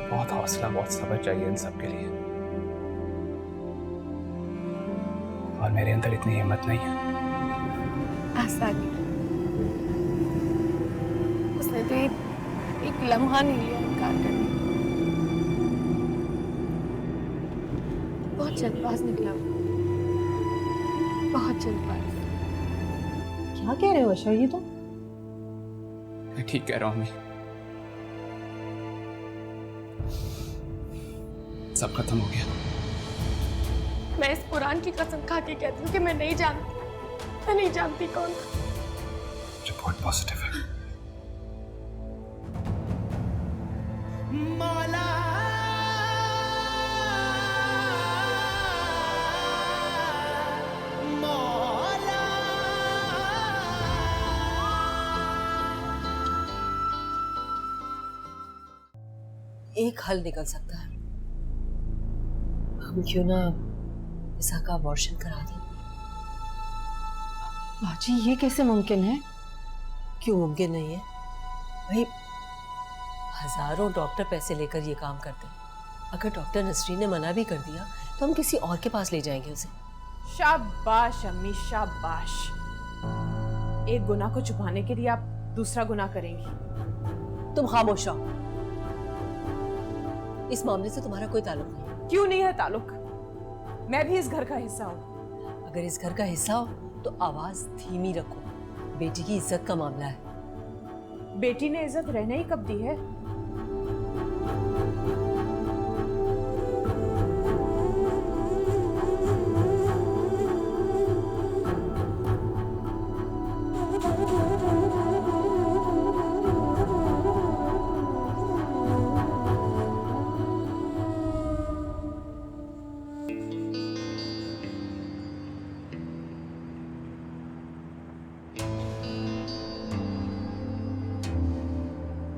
बहुत हौसला, बहुत सब्र चाहिए इन सब के लिए, और मेरे अंदर इतनी हिम्मत नहीं है। आसानी, उसने तो एक लम्हा नहीं लिया इनकार करने का। बहुत जल्दबाज निकला वो, बहुत जल्दबाज। क्या कह रहे हो अशर, ये तो मैं ठीक कह रहा हूँ अम्मी, सब खत्म हो गया। मैं इस कुरान की कसम खा के कहती हूँ कि मैं नहीं जानती कौन था। रिपोर्ट पॉजिटिव है। एक हल निकल सकता है। हम क्यों ना ईसा का अबॉर्शन करा दें? बाजी, ये कैसे मुमकिन है? क्यों मुमकिन नहीं है भाई? हजारों डॉक्टर पैसे लेकर ये काम करते हैं। अगर डॉक्टर नसरीन ने मना भी कर दिया तो हम किसी और के पास ले जाएंगे उसे। शाबाश अम्मी, शाबाश। एक गुनाह को छुपाने के लिए आप दूसरा गुनाह करेंगी। तुम खामोश रहो। इस मामले से तुम्हारा कोई ताल्लुक नहीं। क्यों नहीं है ताल्लुक? मैं भी इस घर का हिस्सा हूँ। अगर इस घर का हिस्सा हो तो आवाज धीमी रखो। बेटी की इज्जत का मामला है। बेटी ने इज्जत रहने ही कब दी है?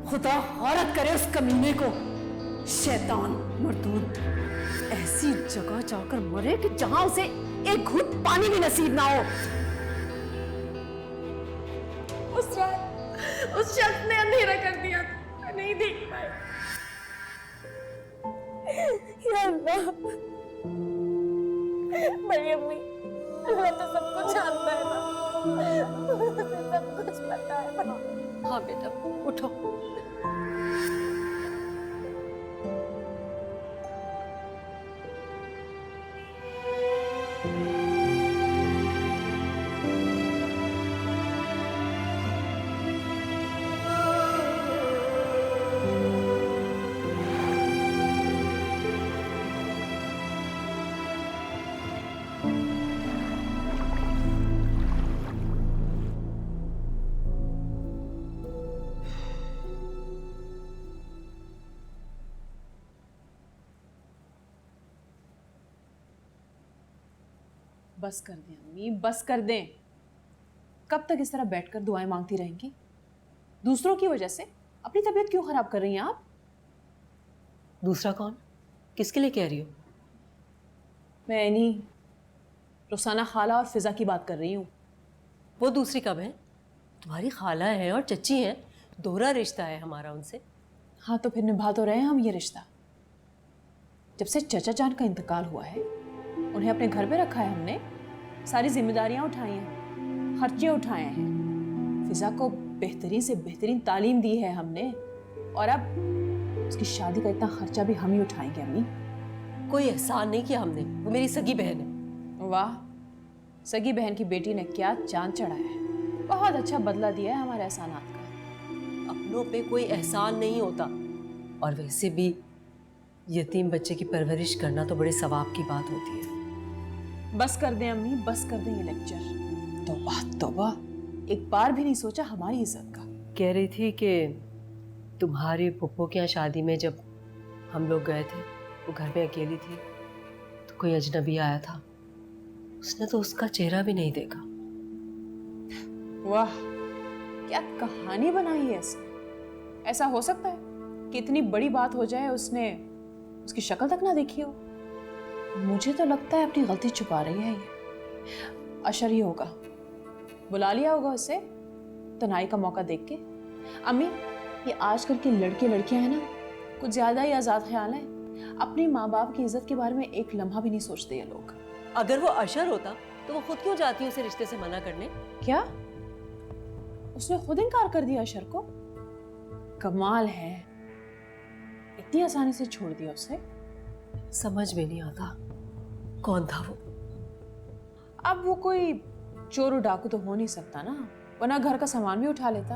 खुदा औरत करे उस कमीने को। शैतान मर्दूद ऐसी जगह जाकर मरे कि जहां उसे एक घूंट पानी भी नसीब ना हो। उस रात उस शख्स ने अंधेरा कर दिया, मैं नहीं देख पाई। या अल्लाह, बड़ी अम्मी, अल्लाह तो सब कुछ जानता है ना, उसे सब कुछ पता है ना। हाँ बेटा, उठो। बस कर दें अम्मी, बस कर दें। कब तक इस तरह बैठकर दुआएं मांगती रहेंगी? दूसरों की वजह से अपनी तबीयत क्यों खराब कर रही हैं आप? दूसरा कौन? किसके लिए कह रही हो? मैं इन्हीं रुखसाना खाला और फिजा की बात कर रही हूँ। वो दूसरी कब है? तुम्हारी खाला है और चच्ची है, दोहरा रिश्ता है हमारा उनसे। हाँ, तो फिर निभा तो रहे हैं हम ये रिश्ता। जब से चचा जान का इंतकाल हुआ है, उन्हें अपने घर पे रखा है हमने, सारी जिम्मेदारियां उठाई हैं, खर्चे उठाए हैं, फिजा को बेहतरीन से बेहतरीन तालीम दी है हमने, और अब उसकी शादी का इतना खर्चा भी हम ही उठाएंगे अम्मी। कोई एहसान नहीं किया हमने, वो मेरी सगी बहन है। वाह, सगी बहन की बेटी ने क्या चांद चढ़ाया है। बहुत अच्छा बदला दिया है हमारे एहसानात का। अपनों पे कोई एहसान नहीं होता, और वैसे भी यतीम बच्चे की परवरिश करना तो बड़े सवाब की बात होती है। बस कर दें अम्मी, बस कर दें ये लेक्चर। तौबा तौबा, एक बार भी नहीं सोचा हमारी इज्जत का। कह रही थी कि तुम्हारे पुप्पो के यहाँ शादी में जब हम लोग गए थे, वो घर में अकेली थी, तो कोई अजनबी आया था, उसने तो उसका चेहरा भी नहीं देखा। वाह, क्या कहानी बनाई है इसने। ऐसा हो सकता है कि इतनी बड़ी बात हो जाए उसने उसकी शक्ल तक ना देखी हो? मुझे तो लगता है अपनी गलती छुपा रही है ये। अशर ही होगा, बुला लिया होगा उसे तनाई का मौका देख के। अम्मी, ये आजकल के लड़के लड़कियां हैं ना, कुछ ज्यादा ही आजाद ख्याल है। अपने माँ बाप की इज्जत के बारे में एक लम्हा भी नहीं सोचते ये लोग। अगर वो अशर होता तो वो खुद क्यों जाती उसे रिश्ते से मना करने? क्या उसने खुद इनकार कर दिया अशर को? कमाल है, इतनी आसानी से छोड़ दिया उसे। समझ में नहीं आता कौन था वो। अब वो कोई चोर और डाकू तो हो नहीं सकता ना, वरना घर का सामान भी उठा लेता।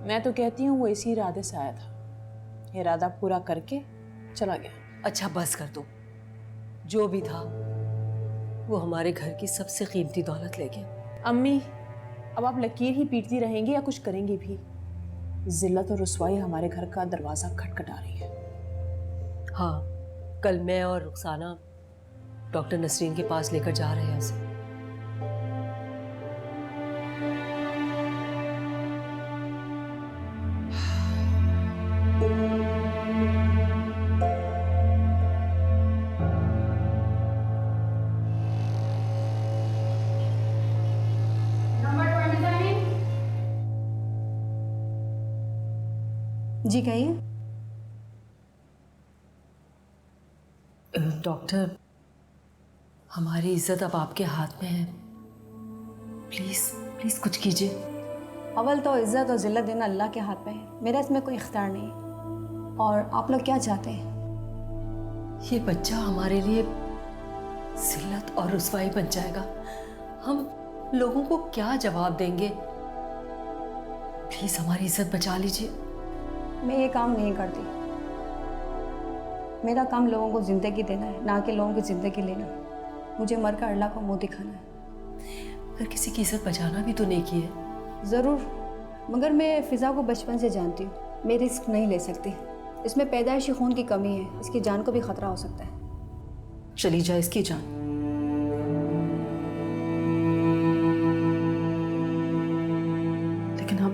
मैं तो कहती हूँ वो इसी इरादे से आया था, इरादा पूरा करके चला गया। अच्छा बस कर दो, जो भी था वो हमारे घर की सबसे कीमती दौलत ले गया। अम्मी, अब आप लकीर ही पीटती रहेंगी या कुछ करेंगी भी? जिल्लत और रुसवाई हमारे घर का दरवाजा खटखटा रही है। हाँ, कल मैं और रुखसाना डॉक्टर नसरीन के पास लेकर जा रहे हैं उसे। जी कहिए। डॉक्टर, हमारी इज्जत अब आपके हाथ में है, प्लीज प्लीज कुछ कीजिए। अव्वल तो इज़्ज़त और ज़िल्लत देना अल्लाह के हाथ में है, मेरा इसमें कोई इख्तियार नहीं है। और आप लोग क्या चाहते हैं? ये बच्चा हमारे लिए जिल्लत और रुसवाई बन जाएगा। हम लोगों को क्या जवाब देंगे? प्लीज हमारी इज्जत बचा लीजिए। मैं ये काम नहीं करती। मेरा काम लोगों को ज़िंदगी देना है, ना कि लोगों की ज़िंदगी लेना। मुझे मरकर अल्लाह को मुंह दिखाना है। पर किसी की इज्जत बचाना भी तो नेकी है। ज़रूर, मगर मैं फ़िज़ा को बचपन से जानती हूँ, मैं रिस्क नहीं ले सकती। इसमें पैदाइशी खून की कमी है, इसकी जान को भी ख़तरा हो सकता है। चली जाए इसकी जान। लेकिन आप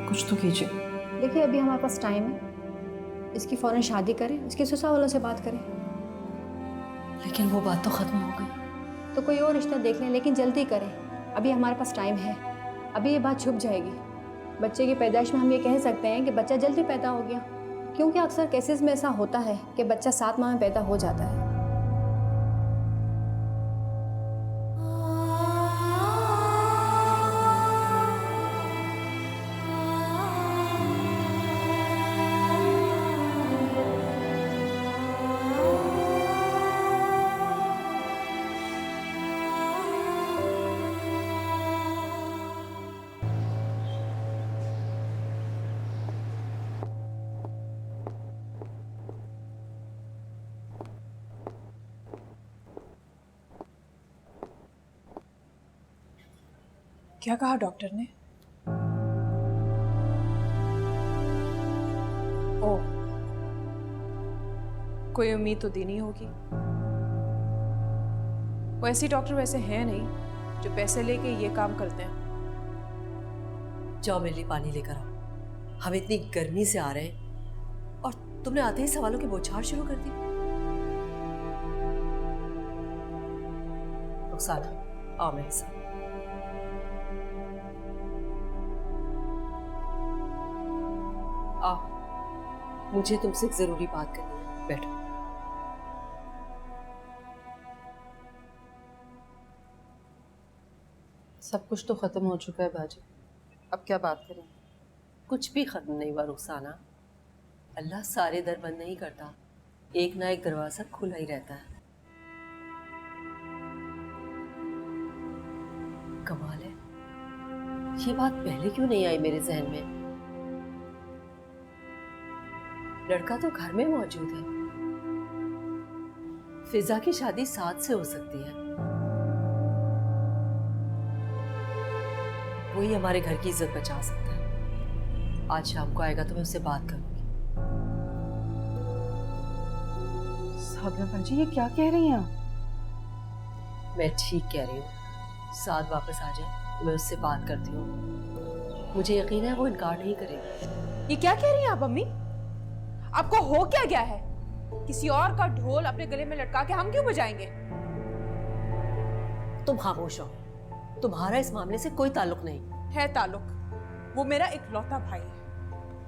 कुछ तो कीजिए। देखिए, अभी हमारे पास टाइम है, इसकी फ़ौरन शादी करें, इसके ससुराल वालों से बात करें। लेकिन वो बात तो खत्म हो गई। तो कोई और रिश्ता देख लें, लेकिन जल्दी करें, अभी हमारे पास टाइम है। अभी ये बात छुप जाएगी। बच्चे की पैदाइश में हम ये कह सकते हैं कि बच्चा जल्दी पैदा हो गया, क्योंकि अक्सर केसेस में ऐसा होता है कि बच्चा 7 माह में पैदा हो जाता है। क्या कहा डॉक्टर ने? ओह, कोई उम्मीद तो देनी होगी। वो ऐसी डॉक्टर वैसे हैं नहीं जो पैसे लेके ये काम करते हैं। जाओ मेरे लिए पानी लेकर आओ। हम इतनी गर्मी से आ रहे हैं और तुमने आते ही सवालों की बौछार शुरू कर दी। रुखसाना, आओ मेरे साथ। आओ, मुझे तुमसे एक जरूरी बात करनी है। बैठो। सब कुछ तो खत्म हो चुका है बाजी, अब क्या बात करें? कुछ भी खत्म नहीं हुआ रुखसाना। अल्लाह सारे दर बंद नहीं करता, एक ना एक दरवाजा खुला ही रहता है। कमाल है, ये बात पहले क्यों नहीं आई मेरे जहन में? लड़का तो घर में मौजूद है। फिजा की शादी 7 से हो सकती है। वही हमारे घर की इज्जत बचा सकता है। आज शाम को आएगा तो मैं उससे बात करूंगी। साबिया बाजी, ये क्या कह रही हैं आप? मैं ठीक कह रही हूँ। साथ वापस आ जाए, मैं उससे बात करती हूँ। मुझे यकीन है वो इनकार नहीं करेगी। ये क्या कह रही हैं आप अम्मी? आपको हो क्या गया है? किसी और का ढोल अपने गले में लटका के हम क्यों बजाएंगे? तुम खामोश हो, तुम्हारा इस मामले से कोई ताल्लुक नहीं है। ताल्लुक, वो मेरा इकलौता भाई है।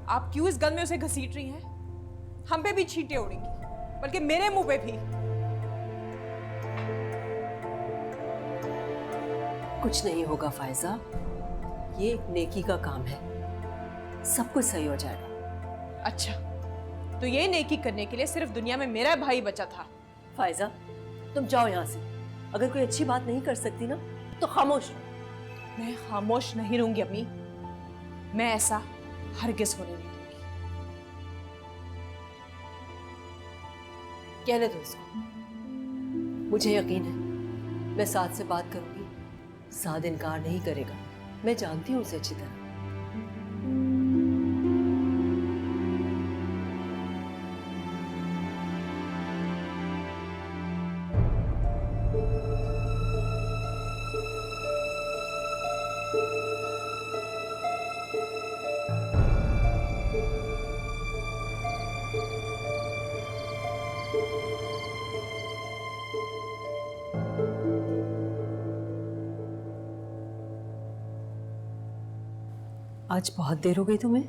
आप क्यों इस गन में उसे घसीट रही हैं? हम पे भी छींटे उड़ेंगी, बल्कि मेरे मुंह पे भी। कुछ नहीं होगा फायजा, ये एक नेकी का काम है, सब कुछ सही हो जाएगा। अच्छा, तो ये नेकी करने के लिए सिर्फ दुनिया में मेरा भाई बचा था। फायजा तुम जाओ यहाँ से, अगर कोई अच्छी बात नहीं कर सकती ना तो खामोश रहो। मैं खामोश नहीं रहूंगी अम्मी, मैं ऐसा हरगिज होने नहीं दूंगी। कहने दो इसको, मुझे यकीन है मैं साद से बात करूंगी, साद इनकार नहीं करेगा, मैं जानती हूँ उसे अच्छी तरह। आज बहुत देर हो गई तुम्हें?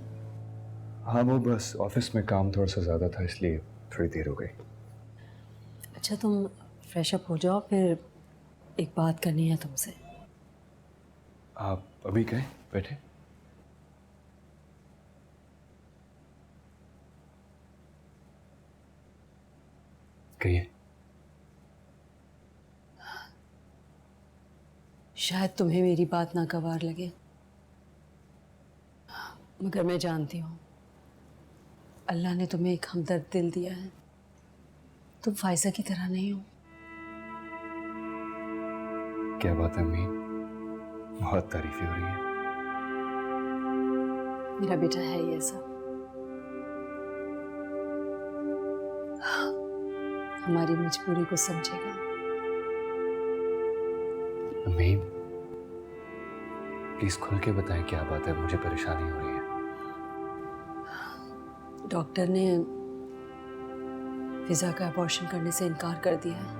हाँ, वो बस ऑफिस में काम थोड़ा सा ज़्यादा था, इसलिए थोड़ी देर हो गई। अच्छा तुम फ्रेश अप हो जाओ, फिर एक बात करनी है तुमसे। आप अभी गए? बैठे। कहिए। शायद तुम्हें मेरी बात नागवार लगे, मगर मैं जानती हूँ अल्लाह ने तुम्हें एक हमदर्द दिल दिया है। तुम फायजा की तरह नहीं हो। क्या बात है अम्मी, बहुत तारीफें हो रही हैं। मेरा बेटा है ही ऐसा, हमारी मजबूरी को समझेगा। अम्मी प्लीज खुल के बताएं क्या बात है, मुझे परेशानी हो रही है। डॉक्टर ने फिजा का अबॉर्शन करने से इनकार कर दिया है।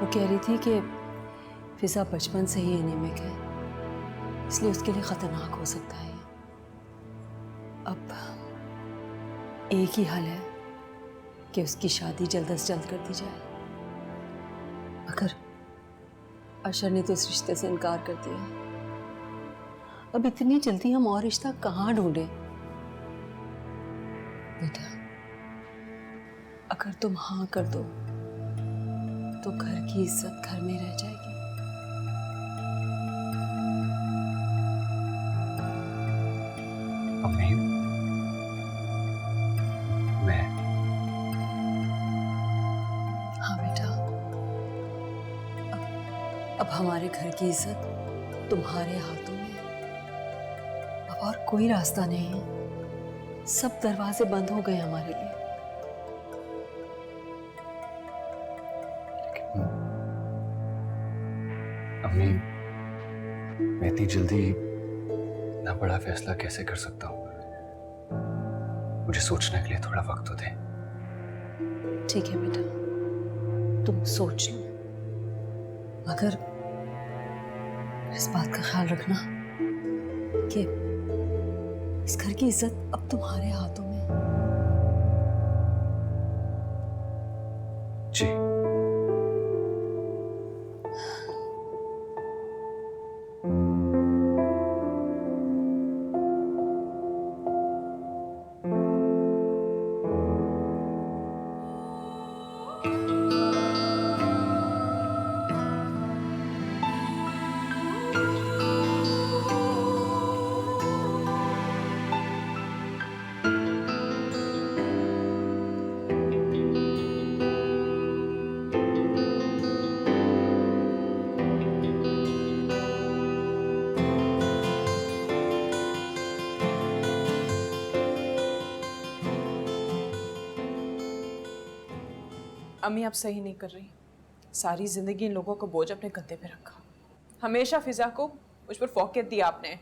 वो कह रही थी कि फिजा बचपन से ही एनीमिक है, इसलिए उसके लिए खतरनाक हो सकता है। अब एक ही हल है कि उसकी शादी जल्द से जल्द कर दी जाए, मगर अशर ने तो इस रिश्ते से इनकार कर दिया। अब इतनी जल्दी हम और रिश्ता कहाँ ढूंढे? बेटा अगर तुम हाँ कर दो तो घर की इज्जत घर में रह जाएगी। अम्मी मैं हाँ बेटा, अब हमारे घर की इज्जत तुम्हारे हाथों में है। अब और कोई रास्ता नहीं है, सब दरवाजे बंद हो गए हमारे लिए। अम्मी मैं इतनी जल्दी इतना बड़ा फैसला कैसे कर सकता हूँ? मुझे सोचने के लिए थोड़ा वक्त तो दें। ठीक है बेटा, तुम सोच लो, मगर इस बात का ख्याल रखना कि इस घर की इज्जत अब तुम्हारे हाथों में है। जी अम्मी आप सही नहीं कर रही। सारी जिंदगी इन लोगों को बोझ अपने कंधे पे रखा, हमेशा फिजा को मुझ पर फोकियत दी आपने।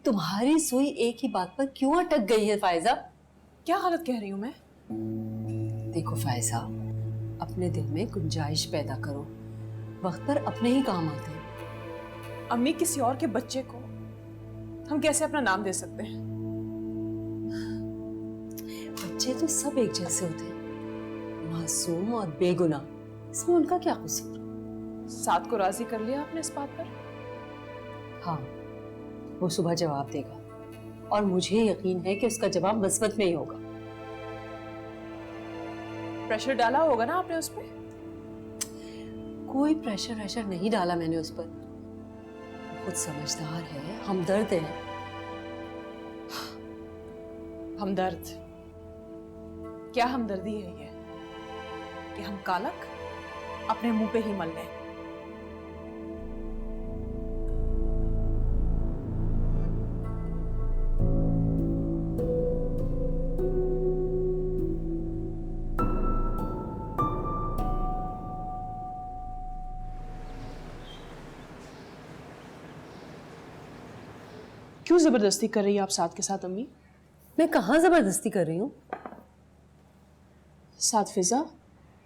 तुम्हारी सुई एक ही बात पर क्यों अटक गई है फायजा? क्या गलत कह रही हूं मैं? देखो फायजा, अपने दिल में गुंजाइश पैदा करो, वक्त पर अपने ही काम आते हैं। अम्मी, किसी और के बच्चे को हम कैसे अपना नाम दे सकते हैं? बच्चे तो सब एक जैसे होते हैं, मासूम और बेगुनाह, इसमें उनका क्या कसूर? साथ को राजी कर लिया आपने इस बात पर? हाँ, वो सुबह जवाब देगा और मुझे यकीन है कि उसका जवाब मस्बत में ही होगा। प्रेशर डाला होगा ना आपने उस पर? कोई प्रेशर वैशर नहीं डाला मैंने उस पर। वो खुद समझदार है, हमदर्द है। हमदर्द? क्या हमदर्दी है ये कि हम कालक अपने मुंह पे ही मल लें? क्यों जबरदस्ती कर रही है आप साथ के साथ अम्मी? मैं कहाँ जबरदस्ती कर रही हूँ? साथ फिजा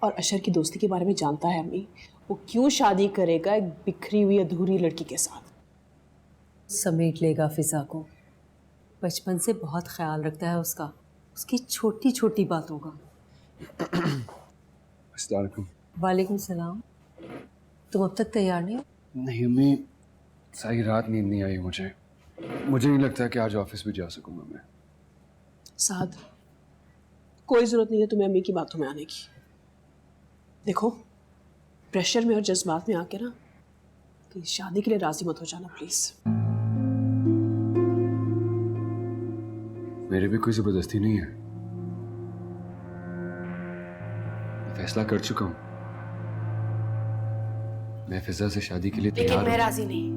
और अशर की दोस्ती के बारे में जानता है अम्मी। वो क्यों शादी करेगा एक बिखरी हुई अधूरी लड़की के साथ? समेट लेगा फिजा को। बचपन से बहुत ख्याल रखता है उसका, उसकी छोटी छोटी बातों का। अस्सलाम वालेकुम। वालेकुम सलाम। तुम अब तक तैयार नहीं हो? नहीं अम्मी, सारी रात नींद नहीं आई मुझे नहीं लगता कि आज ऑफिस भी जा सकूंगा मैं। साद, कोई जरूरत नहीं है तुम्हें अम्मी की बातों में आने की। देखो, प्रेशर में और जज्बात में आके ना कि शादी के लिए राजी मत हो जाना प्लीज। मेरी भी कोई जबरदस्ती नहीं है, मैं फैसला कर चुका हूं। मैं फिजा से शादी के लिए लेकिन तैयार मैं हूं। राजी नहीं।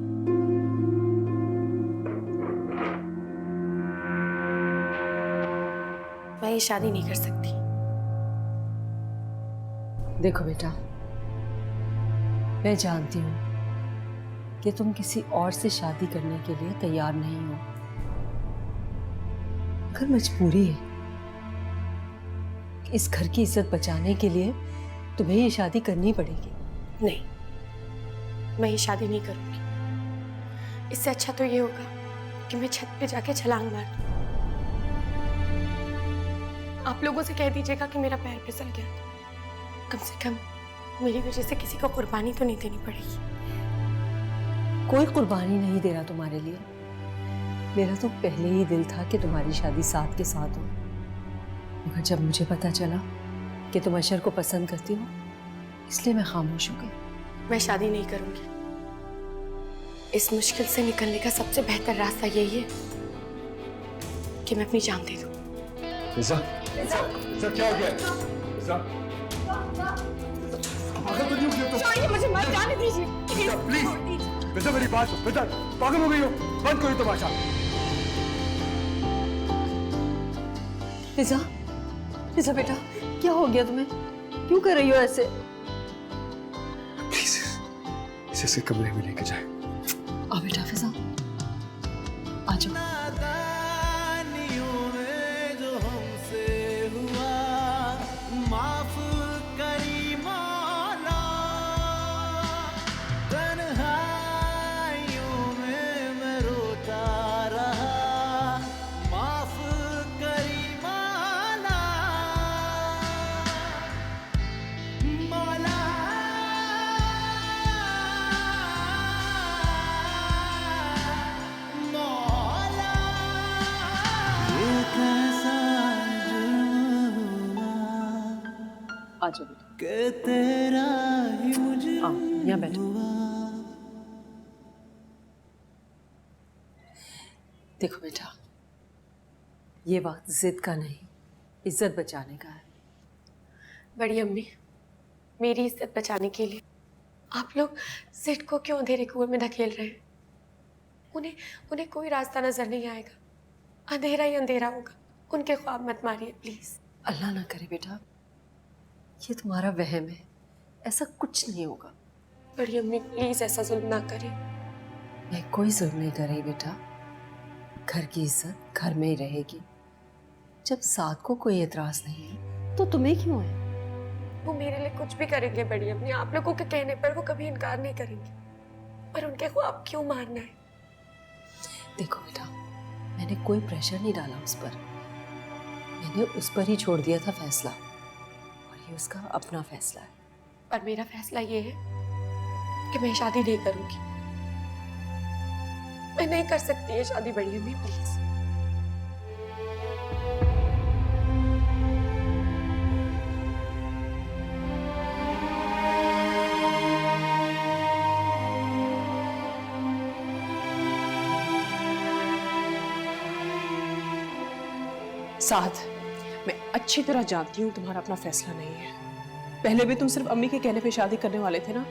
मैं ये शादी नहीं कर सकती। देखो बेटा, मैं जानती हूँ कि तुम किसी और से शादी करने के लिए तैयार नहीं हो, मगर मजबूरी है कि इस घर की इज्जत बचाने के लिए तुम्हें ये शादी करनी पड़ेगी। नहीं, मैं ये शादी नहीं करूंगी। इससे अच्छा तो ये होगा कि मैं छत पे जाके छलांग मार दूं। आप लोगों से कह दीजिएगा कि मेरा पैर फिसल गया, कम से कम मेरी वजह से किसी को कुर्बानी तो नहीं देनी पड़ेगी। कोई कुर्बानी नहीं दे रहा तुम्हारे लिए। मेरा तो पहले ही दिल था कि तुम्हारी शादी साथ के साथ हो, मगर जब मुझे पता चला कि तुम अशर को पसंद करती हो, इसलिए मैं खामोश हो गई। मैं शादी नहीं करूंगी। इस मुश्किल से निकलने का सबसे बेहतर रास्ता यही है कि मैं अपनी जान दे दूं। फिजा, फिजा क्या हो गया? फिजा, पागल तो नहीं हो गया तुम? मुझे मत जाने दीजिए फिजा, प्लीज, फिजा मेरी बात सुन। फिजा, पागल हो गई हो? बंद करो तमाशा। फिजा, फिजा बेटा, क्या हो गया तुम्हें? क्यों कर रही हो ऐसे? प्लीज, इसे कमरे में लेके जाए। आ बेटा फिजा, आ जाओ। आ जाओ बेटा, आओ यहाँ बैठो। देखो बेटा, ये वक्त जिद का नहीं, इज्जत बचाने का है। बड़ी अम्मी, मेरी इज्जत बचाने के लिए आप लोग सिड को क्यों अंधेरे कुएं में धकेल रहे हैं? उन्हें कोई रास्ता नजर नहीं आएगा, अंधेरा ही अंधेरा होगा। उनके ख्वाब मत मारिए प्लीज। अल्लाह ना करे बेटा, ये तुम्हारा वहम है, ऐसा कुछ नहीं होगा। बड़ी अम्मी प्लीज ऐसा जुल्म ना करें। मैं कोई जुल्म नहीं कर रही बेटा, घर की इज्जत घर में ही रहेगी। जब साथ को कोई एतराज नहीं है तो तुम्हें क्यों है? वो मेरे लिए कुछ भी करेंगे बड़ी अम्मी, आप लोगों के कहने पर वो कभी इनकार नहीं करेंगे। पर उनके ख्वाब क्यों मारना है? देखो बेटा, मैंने कोई प्रेशर नहीं डाला उस पर, मैंने उस पर ही छोड़ दिया था फैसला, और ये उसका अपना फैसला है। पर मेरा फैसला ये है कि मैं शादी नहीं करूंगी। मैं नहीं कर सकती ये शादी बड़ी अम्मी, प्लीज। साथ मैं अच्छी तरह जानती हूँ तुम्हारा अपना फैसला नहीं है। पहले भी तुम सिर्फ अम्मी के कहने पे शादी करने वाले थे ना,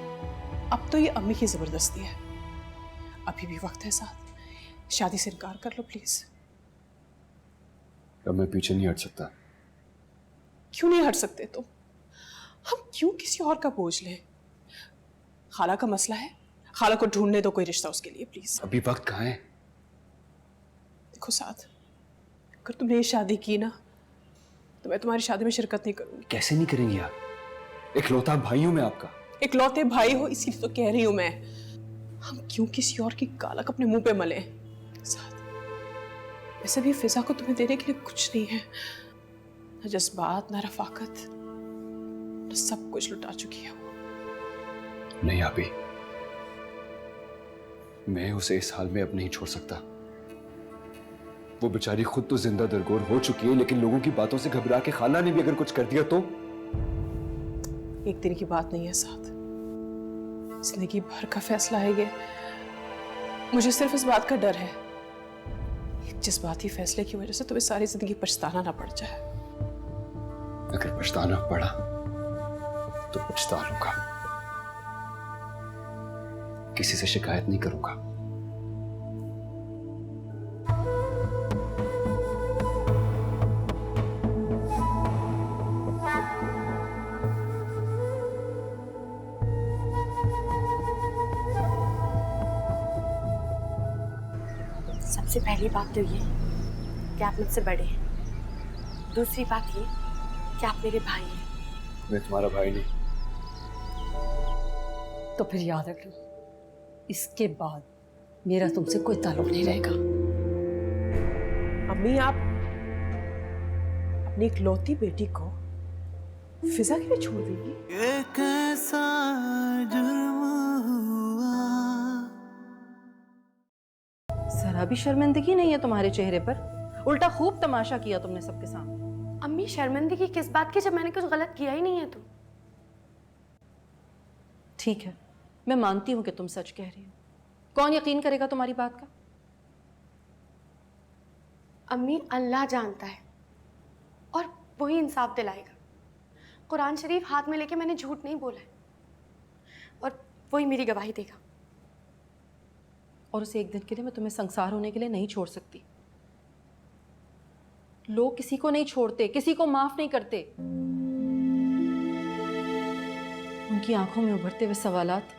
अब तो ये अम्मी की जबरदस्ती है। अभी भी वक्त है साथ, शादी से इनकार कर लो प्लीज। अब मैं पीछे नहीं हट सकता। क्यों नहीं हट सकते तुम? हम क्यों किसी और का बोझ लें? खाला का मसला है, खाला को ढूंढने दो कोई रिश्ता उसके लिए प्लीज। अभी वक्त कहाँ है? देखो साथ, अगर तुमने ये शादी की ना तो मैं तुम्हारी शादी में शिरकत नहीं करूंगी। कैसे नहीं करेंगी आप? इकलौता भाई हूं मैं आपका। इकलौते भाई हो इसीलिए तो कह रही हूं मैं, हम क्यों किसी और की कालक अपने मुंह पे मले? साथ वैसे भी फिजा को तुम्हें देने के लिए कुछ नहीं है, ना जज्बात ना रफाकत, ना सब कुछ लुटा चुकी है वो। नहीं आपी, मैं उसे इस हाल में अब नहीं छोड़ सकता। वो बेचारी खुद तो जिंदा दरगोर हो चुकी है, लेकिन लोगों की बातों से घबरा के खाला ने भी अगर कुछ कर दिया तो? एक दिन की बात नहीं है साथ, जिंदगी भर का फैसला है ये। मुझे सिर्फ इस बात का डर है, जज्बाती फैसले की वजह से तुम्हें सारी जिंदगी पछताना ना पड़ जाए। अगर पछताना पड़ा तो पछता लूंगा, किसी से शिकायत नहीं करूंगा। सबसे पहली बात तो ये कि आप मुझसे बड़े हैं। दूसरी बात ये कि आप मेरे भाई हैं। मैं तुम्हारा भाई नहीं। तो फिर याद रख लो, इसके बाद मेरा तुमसे कोई ताल्लुक नहीं रहेगा। अम्मी, आप अपनी इकलौती बेटी को फिजा के लिए छोड़ देंगी? ये कैसा जुर्म हुआ? जरा भी शर्मिंदगी नहीं है तुम्हारे चेहरे पर, उल्टा खूब तमाशा किया तुमने सबके सामने। अम्मी, शर्मिंदगी किस बात की जब मैंने कुछ गलत किया ही नहीं है तो? ठीक है, मैं मानती हूं कि तुम सच कह रही हो। कौन यकीन करेगा तुम्हारी बात का? अम्मी, अल्लाह जानता है और वही इंसाफ दिलाएगा। कुरान शरीफ हाथ में लेके मैंने झूठ नहीं बोला है और वही मेरी गवाही देगा। और उस एक दिन के लिए मैं तुम्हें संसार होने के लिए नहीं छोड़ सकती। लोग किसी को नहीं छोड़ते, किसी को माफ नहीं करते। उनकी आंखों में उभरते हुए सवालात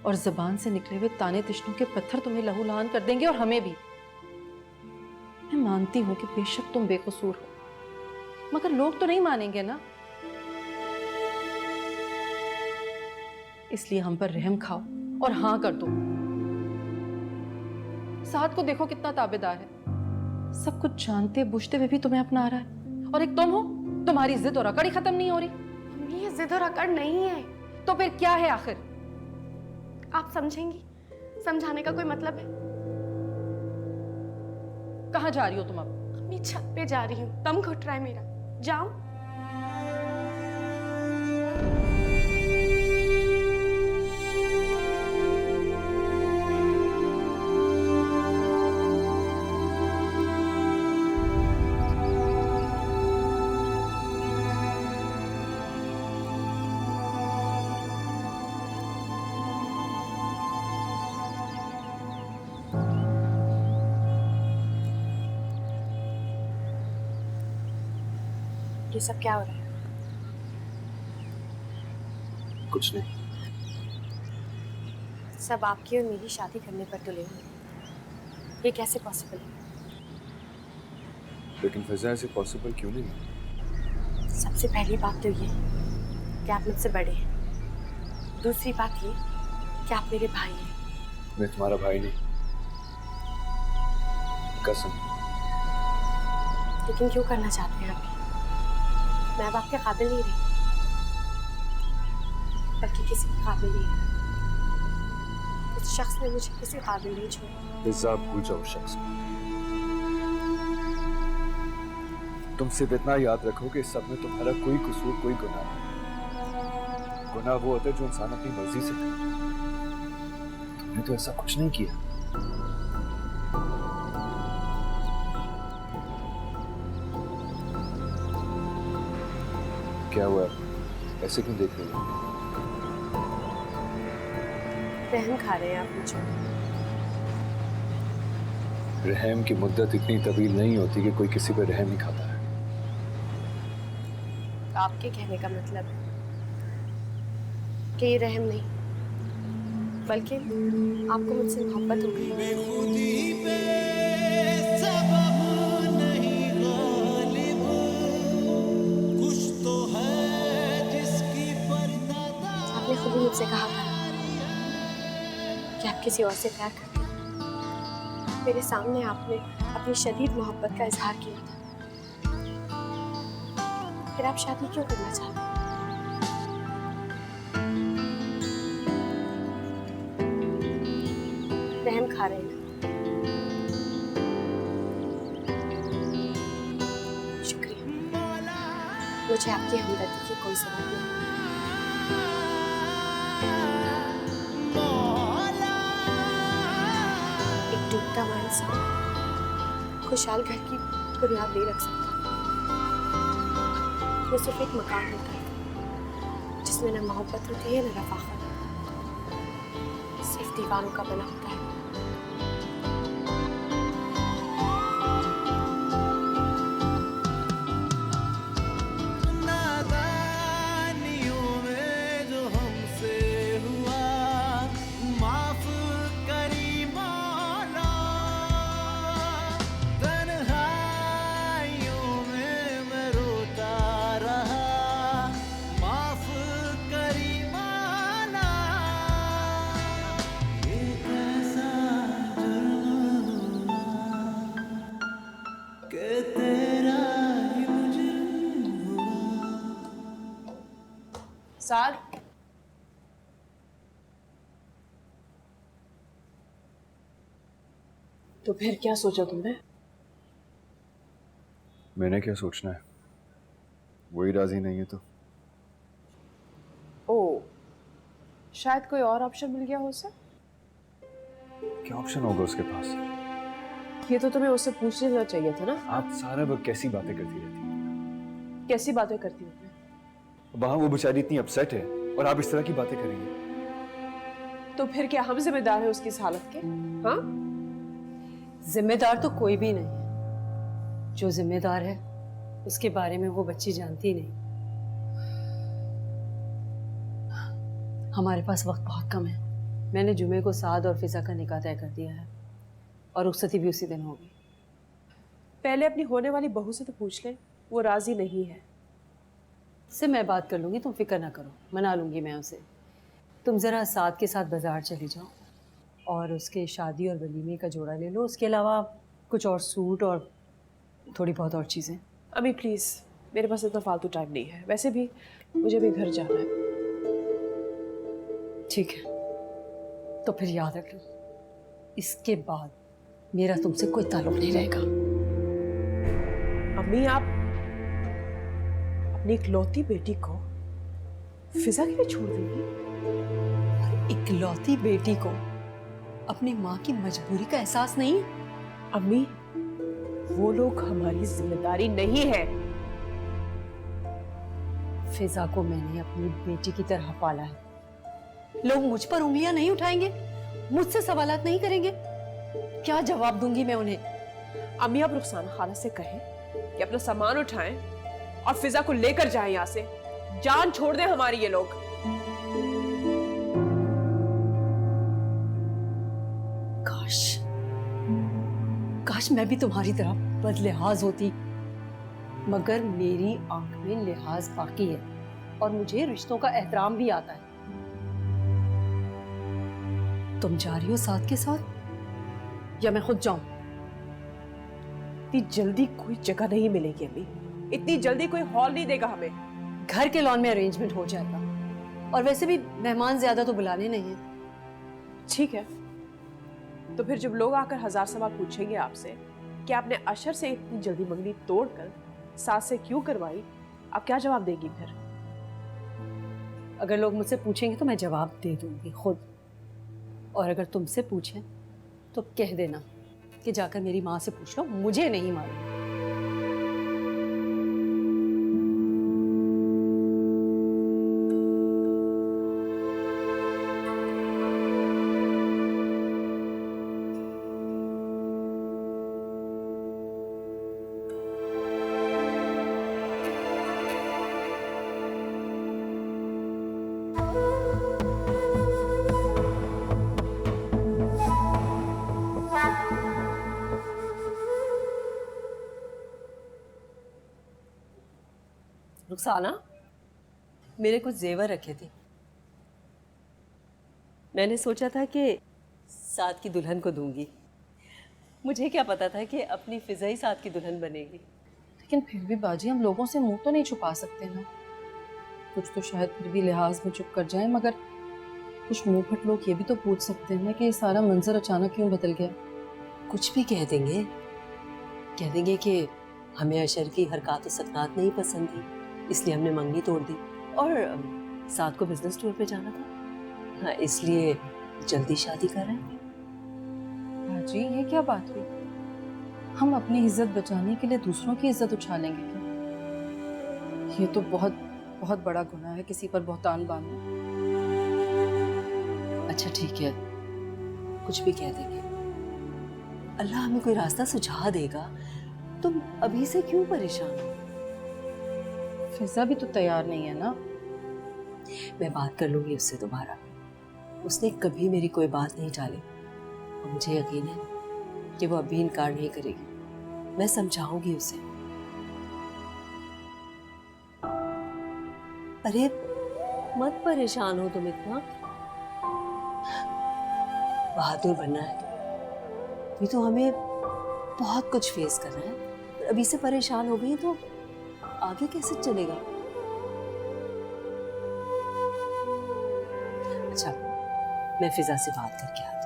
और जबान से निकले हुए ताने तिश्नों के पत्थर तुम्हें लहूलुहान कर देंगे, और हमें भी। मैं मानती हूं कि बेशक तुम बेकसूर हो, मगर लोग तो नहीं मानेंगे ना। इसलिए हम पर रहम खाओ और हां कर दो। साथ को देखो कितना ताबेदार है, सब कुछ जानते बुझते हुए भी तुम्हें अपना रहा है। और एक तुम हो, तुम्हारी जिद और अकड़ ही खत्म नहीं हो रही। अम्मी, ये जिद और अकड़ नहीं है। तो फिर क्या है आखिर? आप समझेंगी? समझाने का कोई मतलब है? कहाँ जा रही हो तुम अब? अम्मी, छत पे जा रही हूँ, दम घुट रहा है मेरा। जाऊं? ये सब क्या हो रहा है? कुछ नहीं। सब आपकी और मेरी शादी करने पर तुले हुए। ये कैसे पॉसिबल है? लेकिन फिजा ऐसे पॉसिबल क्यों नहीं? सबसे पहली बात तो ये कि आप मुझसे बड़े हैं। दूसरी बात ये कि आप मेरे भाई हैं। मैं तुम्हारा भाई नहीं, कसम। लेकिन क्यों करना चाहते हैं आप? मैं अब आपके काबिल नहीं रही, बल्कि किसी के काबिल नहीं है। उस शख्स ने मुझे किसी काबिल नहीं छोड़ा। लिज़ा, भूल जाओ उस शख्स को। तुम सिर्फ इतना याद रखो कि इस सब में तुम्हारा कोई कसूर, कोई गुनाह नहीं। गुनाह वो होता है जो इंसान अपनी मर्जी से करे। तुमने तो ऐसा कुछ नहीं किया। क्या हुआ? ऐसे क्यों देख रही हो? रहम खा रहे हैं आप मुझे। रहम की मुद्दत इतनी तवील नहीं होती कि कोई किसी पर रहम नहीं खाता है। आपके कहने का मतलब है कि ये रहम नहीं, बल्कि आपको मुझसे मोहब्बत हो गई। आपने खुद ही मुझसे कहा था कि आप किसी और से प्यार करते हैं। मेरे सामने आपने अपनी शदीद मोहब्बत का इजहार किया था। फिर आप शादी क्यों करना चाहते हैं? रहम खा रहे हैं। शुक्रिया, मुझे आपकी हमदर्दी की कोई जरूरत नहीं। एक डूबता हुआ इंसान खुशहाल घर की बुनियाद नहीं रख सकता। वो सिर्फ एक मकान होता है जिसमें न मोहब्बत होती है न रफ़ाक़त, सिर्फ दीवारों का बना होता है। साद, तो फिर क्या सोचा तुमने? मैंने क्या सोचना है? वही राजी नहीं है तो। ओ, शायद कोई और ऑप्शन मिल गया हो उसे। क्या ऑप्शन होगा उसके पास? ये तो तुम्हें उससे पूछ लेना चाहिए था ना। आप सारा वक्त कैसी बातें करती रहती हैं? कैसी बातें करती हूँ मैं? वहां वो बेचारी इतनी अपसेट है और आप इस तरह की बातें करेंगे? तो फिर क्या हम जिम्मेदार है उसकी इस हालत के? हाँ, जिम्मेदार तो कोई भी नहीं है। जो जिम्मेदार है उसके बारे में वो बच्ची जानती नहीं। हमारे पास वक्त बहुत कम है। मैंने जुमे को साद और फिजा का निकाह तय कर दिया है और रुखसती भी उसी दिन होगी। पहले अपनी होने वाली बहू से तो पूछ ले, वो राजी नहीं है। उससे मैं बात कर लूँगी, तुम फिक्र ना करो, मना लूँगी मैं उसे। तुम ज़रा साद के साथ बाज़ार चली जाओ और उसके शादी और वलीमे का जोड़ा ले लो। उसके अलावा कुछ और सूट और थोड़ी बहुत और चीज़ें। अम्मी प्लीज़, मेरे पास इतना फालतू टाइम नहीं है। वैसे भी मुझे भी घर जाना है। ठीक है, तो फिर याद रख लो, इसके बाद मेरा तुमसे कोई ताल्लुक नहीं रहेगा। अम्मी, आप अपनी इकलौती बेटी को फिजा के लिए छोड़ देंगी? इकलौती बेटी को अपनी माँ की मजबूरी का एहसास नहीं है? अम्मी, वो लोग हमारी जिम्मेदारी नहीं है। फिजा को मैंने अपनी बेटी की तरह पाला है। लोग मुझ पर उंगलियां नहीं उठाएंगे, मुझसे सवालात नहीं करेंगे, क्या जवाब दूंगी मैं उन्हें? अम्मी, आप रुखसाना खाला से कहें कि अपना सामान उठाएं और फिजा को लेकर जाएं यहाँ से। जान छोड़ दें हमारी ये लोग। काश मैं भी तुम्हारी तरह बदलिहाज होती, मगर मेरी आंख में लिहाज बाकी है और मुझे रिश्तों का एहतराम भी आता है। तुम जा रही हो साथ के साथ या मैं खुद जाऊं? इतनी जल्दी कोई जगह नहीं मिलेगी अम्मी, इतनी जल्दी कोई हॉल नहीं देगा हमें। घर के लॉन में अरेंजमेंट हो जाएगा, और वैसे भी मेहमान ज्यादा तो बुलाने नहीं है। ठीक है, तो फिर जब लोग आकर 1000 सवाल पूछेंगे आपसे कि आपने अशर से इतनी जल्दी मंगनी तोड़कर सास से क्यों करवाई, आप क्या जवाब देगी फिर? अगर लोग मुझसे पूछेंगे तो मैं जवाब दे दूंगी खुद, और अगर तुमसे पूछें तो कह देना कि जाकर मेरी माँ से पूछ लो, मुझे नहीं मालूम। रुखसाना, मेरे कुछ जेवर रखे थे। मैंने सोचा था कि साथ की दुल्हन को दूंगी। मुझे क्या पता था कि अपनी फिजा ही साथ की दुल्हन बनेगी। लेकिन फिर भी बाजी, हम लोगों से मुंह तो नहीं छुपा सकते ना। कुछ तो शायद फिर भी लिहाज में चुप कर जाए, मगर कुछ मुंह फट लोग ये भी तो पूछ सकते हैं कि ये सारा मंजर अचानक क्यों बदल गया। कुछ भी कह देंगे, कह देंगे कि हमें अशर की हरकत सकनात नहीं पसंद थी, इसलिए हमने मंगनी तोड़ दी, और साथ को बिजनेस टूर पे जाना था। हाँ, इसलिए जल्दी शादी कर रहे हैं। बाजी, ये क्या बात हुई? हम अपनी इज्जत बचाने के लिए दूसरों की इज्जत उछालेंगे क्या? ये तो बहुत बहुत बड़ा गुनाह है, किसी पर बहतान बांधना। अच्छा ठीक है, कुछ भी कह देंगे, अल्लाह हमें कोई रास्ता सुझा देगा। तुम अभी से क्यों परेशान हो? फिजा भी तो तैयार नहीं है ना। मैं बात कर लूंगी उससे दोबारा। उसने कभी मेरी कोई बात नहीं टाली, और मुझे यकीन है कि वो अभी इनकार नहीं करेगी। मैं समझाऊंगी उसे। अरे मत परेशान हो तुम इतना, बहादुर बनना है तुम्हें। अभी तो हमें बहुत कुछ फेस करना है। अभी से परेशान हो गई तो आगे कैसे चलेगा? अच्छा, मैं फिजा से बात करके आती हूँ।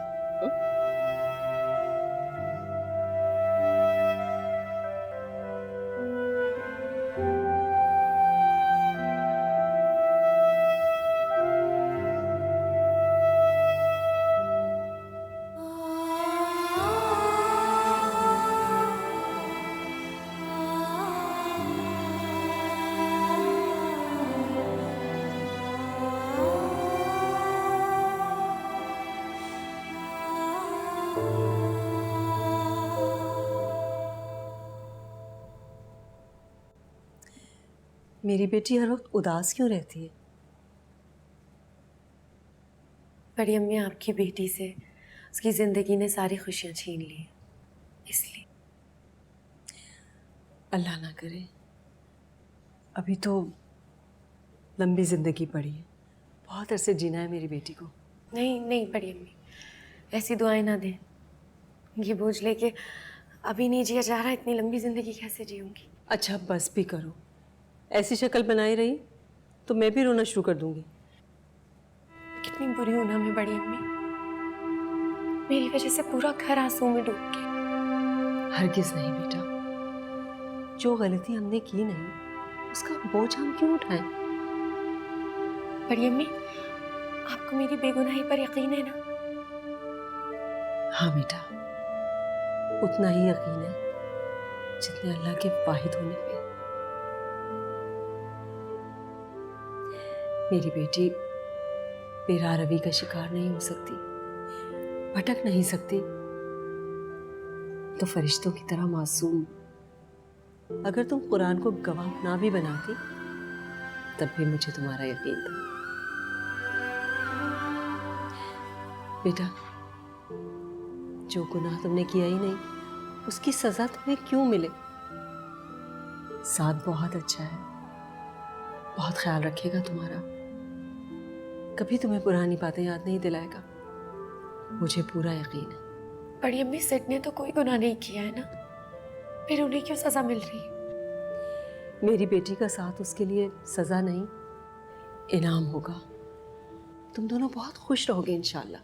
मेरी बेटी हर वक्त उदास क्यों रहती है? बड़ी अम्मी, आपकी बेटी से उसकी ज़िंदगी ने सारी खुशियाँ छीन ली, इसलिए। अल्लाह ना करे, अभी तो लंबी जिंदगी पड़ी है, बहुत अरसे जीना है मेरी बेटी को। नहीं नहीं बड़ी अम्मी, ऐसी दुआएं ना दें। ये बोझ लेके अभी नहीं जिया जा रहा, इतनी लंबी ज़िंदगी कैसे जीऊंगी? अच्छा बस भी करो, ऐसी शक्ल बनाई रही तो मैं भी रोना शुरू कर दूंगी। कितनी बुरी हूं ना मैं बड़ी अम्मी, मेरी वजह से पूरा घर आंसू में डूब गया। हरगिज नहीं बेटा, जो गलती हमने की नहीं उसका बोझ हम क्यों उठाएं? बड़ी अम्मी, आपको मेरी बेगुनाही पर यकीन है ना? हाँ बेटा, उतना ही यकीन है जितने अल्लाह के वाहिद होने पे। मेरी बेटी बेरा रवि का शिकार नहीं हो सकती, भटक नहीं सकती, तो फरिश्तों की तरह मासूम। अगर तुम कुरान को गवाह ना भी बनाती तब भी मुझे तुम्हारा यकीन था। बेटा, जो गुनाह तुमने किया ही नहीं उसकी सजा तुम्हें क्यों मिले? साथ बहुत अच्छा है, बहुत ख्याल रखेगा तुम्हारा, कभी तुम्हें पुरानी बातें याद नहीं दिलाएगा, मुझे पूरा यकीन है। बड़ी अम्मी, सिड ने तो कोई गुनाह नहीं किया है ना, फिर उन्हें क्यों सजा मिल रही है? मेरी बेटी का साथ उसके लिए सजा नहीं, इनाम होगा। तुम दोनों बहुत खुश रहोगे इंशाल्लाह।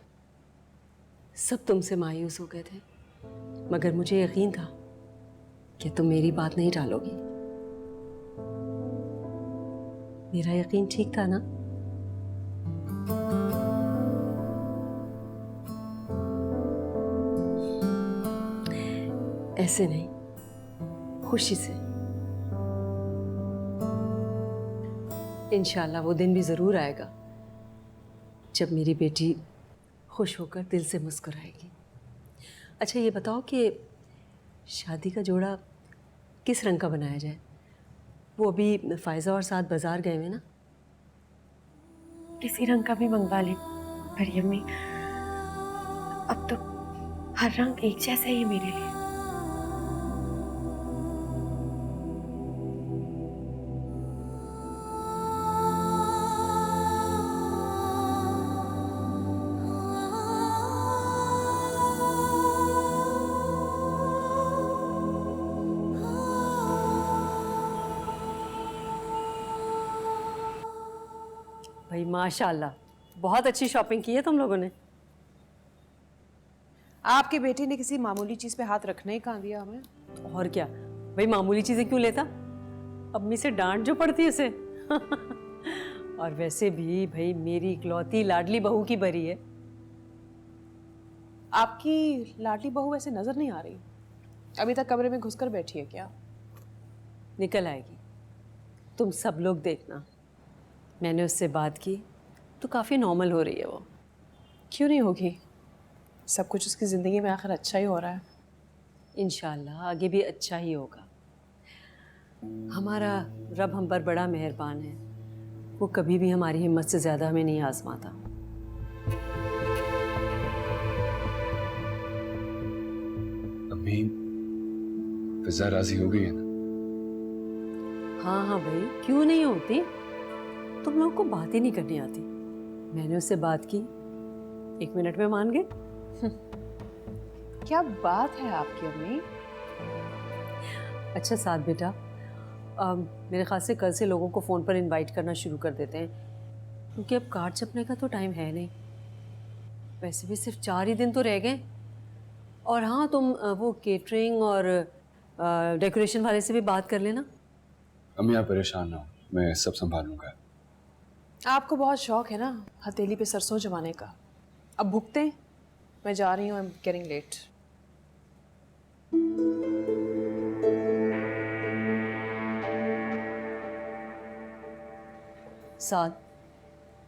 सब तुमसे मायूस हो गए थे, मगर मुझे यकीन था कि तुम मेरी बात नहीं टालोगी। मेरा यकीन ठीक था ना? ऐसे नहीं, खुशी से। इंशाल्लाह वो दिन भी ज़रूर आएगा जब मेरी बेटी खुश होकर दिल से मुस्कुराएगी। अच्छा ये बताओ कि शादी का जोड़ा किस रंग का बनाया जाए? वो अभी फ़ायज़ा और साथ बाज़ार गए हुए ना? किसी रंग का भी मंगवा ले बड़ी अम्मी, अब तो हर रंग एक जैसा ही है मेरे लिए। भाई माशाल्लाह, बहुत अच्छी शॉपिंग की है तुम लोगों ने। आपकी बेटी ने किसी मामूली चीज पे हाथ रखने ही कहाँ दिया हमें। और क्या भाई, मामूली चीज़ें क्यों लेता? अम्मी से डांट जो पड़ती है उसे। और वैसे भी भाई मेरी इकलौती लाडली बहू की बरी है। आपकी लाडली बहू ऐसे नजर नहीं आ रही, अभी तक कमरे में घुसकर बैठी है क्या? निकल आएगी, तुम सब लोग देखना। मैंने उससे बात की तो काफ़ी नॉर्मल हो रही है वो। क्यों नहीं होगी, सब कुछ उसकी ज़िंदगी में आखिर अच्छा ही हो रहा है। इंशाल्लाह आगे भी अच्छा ही होगा। हमारा रब हम पर बड़ा मेहरबान है, वो कभी भी हमारी हिम्मत से ज़्यादा हमें नहीं आजमाता। अम्मी, फिजा राजी हो गई है ना? हाँ हाँ भाई, क्यों नहीं होती? तुम लोग को बात ही नहीं करनी आती। मैंने उससे बात की, 1 मिनट में मान गए। क्या बात है आपकी अम्मी। अच्छा साथ बेटा, मेरे ख्याल से कल से लोगों को फ़ोन पर इनवाइट करना शुरू कर देते हैं, क्योंकि अब कार्ड छपने का तो टाइम है नहीं। वैसे भी सिर्फ 4 ही दिन तो रह गए। और हाँ, तुम वो केटरिंग और डेकोरेशन वाले से भी बात कर लेना। अम्मी आप परेशान ना हो, मैं सब संभालूंगा। आपको बहुत शौक है ना हथेली पे सरसों जमाने का। अब भुगते हैं, मैं जा रही हूँ, आई एम गेटिंग लेट। साथ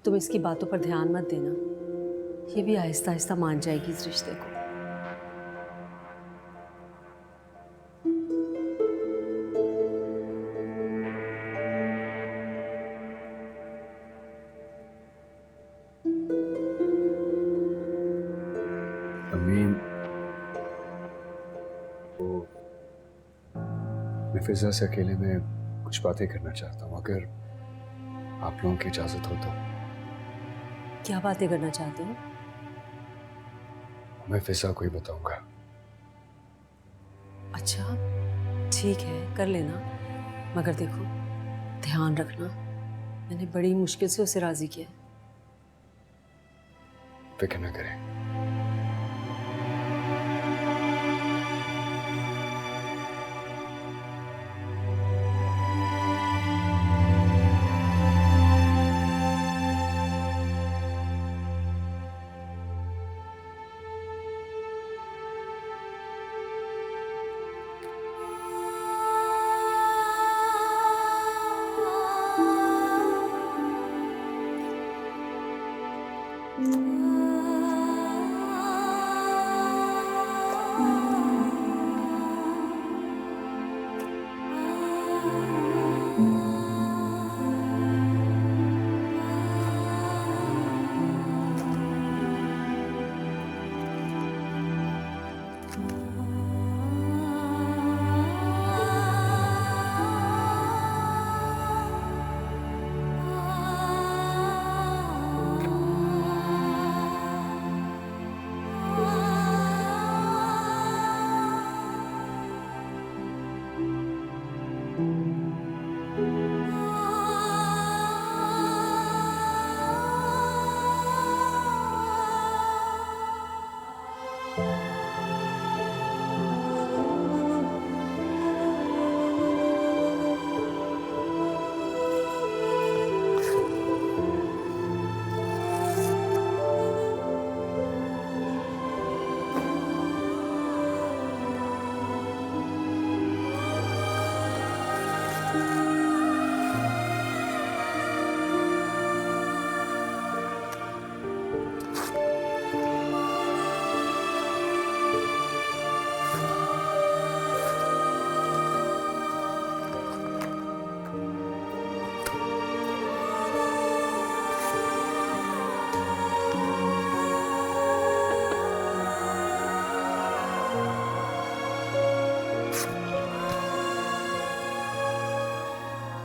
तुम इसकी बातों पर ध्यान मत देना, ये भी आहिस्ता आहिस्ता मान जाएगी इस रिश्ते को। अम्मी, वो मैं फिजा से अकेले में कुछ बातें करना चाहता हूँ, अगर आप लोगों की इजाजत हो तो। क्या बातें करना चाहते हो? मैं फिजा को ही बताऊंगा। अच्छा ठीक है, कर लेना, मगर देखो ध्यान रखना, मैंने बड़ी मुश्किल से उसे राजी किया है। फिक्र न करें।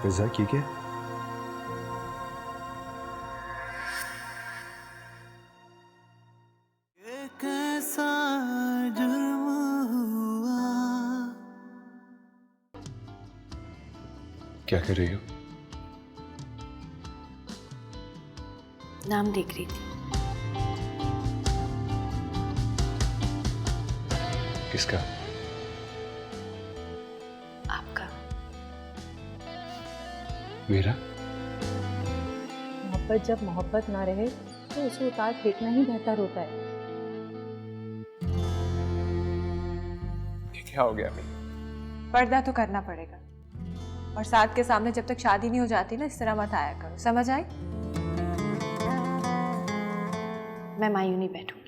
फिजा की क्या? ये कैसा जुर्म हुआ? क्या कर रही हो? नाम देख रही थी। किसका? आपका। मेरा? मोहब्बत जब मोहब्बत ना रहे तो उसे उतार फेंकना ही बेहतर होता है। ये क्या हो गया अभी? पर्दा तो करना पड़ेगा, और साथ के सामने जब तक शादी नहीं हो जाती ना, इस तरह मत आया करो, समझ आई? मैं मायूं नहीं बैठूं।